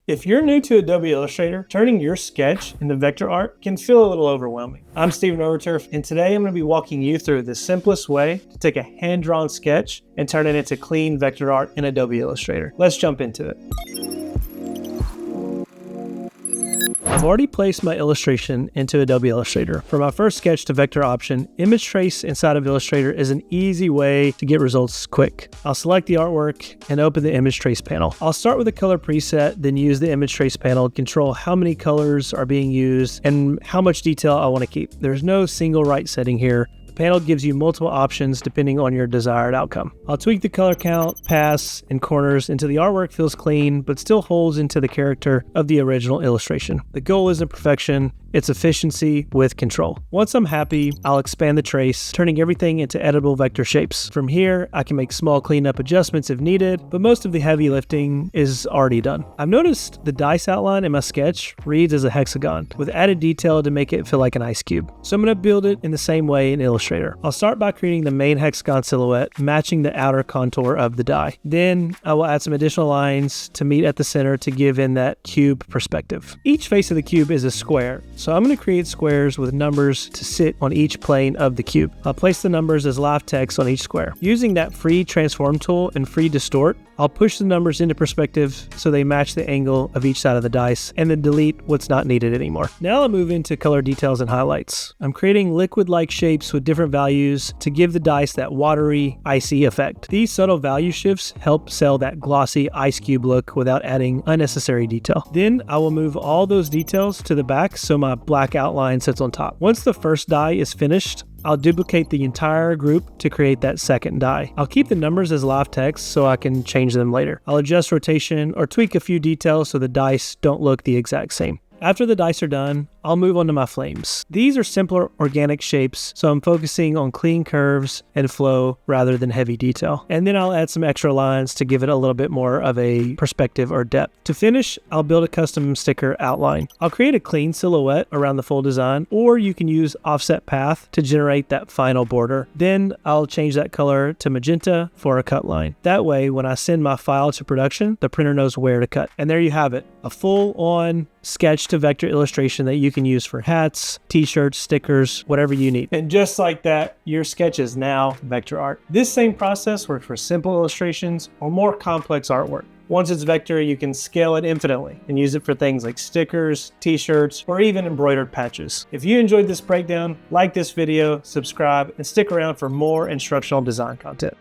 If you're new to Adobe Illustrator, turning your sketch into vector art can feel a little overwhelming. I'm Steven Overturf, and today I'm going to be walking you through the simplest way to take a hand-drawn sketch and turn it into clean vector art in Adobe Illustrator. Let's jump into it. I've already placed my illustration into Adobe Illustrator. For my first sketch to vector option, image trace inside of Illustrator is an easy way to get results quick. I'll select the artwork and open the image trace panel. I'll start with the color preset, then use the image trace panel to control how many colors are being used and how much detail I want to keep. There's no single right setting here. The panel gives you multiple options depending on your desired outcome. I'll tweak the color count, paths, and corners until the artwork feels clean, but still holds into the character of the original illustration. The goal isn't perfection, it's efficiency with control. Once I'm happy, I'll expand the trace, turning everything into editable vector shapes. From here, I can make small cleanup adjustments if needed, but most of the heavy lifting is already done. I've noticed the dice outline in my sketch reads as a hexagon, with added detail to make it feel like an ice cube. So I'm going to build it in the same way in Illustrator. I'll start by creating the main hexagon silhouette, matching the outer contour of the die. Then I will add some additional lines to meet at the center to give in that cube perspective. Each face of the cube is a square, so I'm going to create squares with numbers to sit on each plane of the cube. I'll place the numbers as live text on each square. Using that free transform tool and free distort, I'll push the numbers into perspective so they match the angle of each side of the dice, and then delete what's not needed anymore. Now I'll move into color details and highlights. I'm creating liquid-like shapes with different values to give the dice that watery, icy effect. These subtle value shifts help sell that glossy ice cube look without adding unnecessary detail. Then I will move all those details to the back so my black outline sits on top. Once the first die is finished, I'll duplicate the entire group to create that second die. I'll keep the numbers as live text so I can change them later. I'll adjust rotation or tweak a few details so the dice don't look the exact same. After the dice are done, I'll move on to my flames. These are simpler organic shapes, so I'm focusing on clean curves and flow rather than heavy detail. And then I'll add some extra lines to give it a little bit more of a perspective or depth. To finish, I'll build a custom sticker outline. I'll create a clean silhouette around the full design, or you can use offset path to generate that final border. Then I'll change that color to magenta for a cut line. That way, when I send my file to production, the printer knows where to cut. And there you have it, a full-on sketch to vector illustration that you can use for hats, t-shirts, stickers, whatever you need. And just like that, your sketch is now vector art. This same process works for simple illustrations or more complex artwork. Once it's vector, you can scale it infinitely and use it for things like stickers, t-shirts, or even embroidered patches. If you enjoyed this breakdown, like this video, subscribe, and stick around for more instructional design content.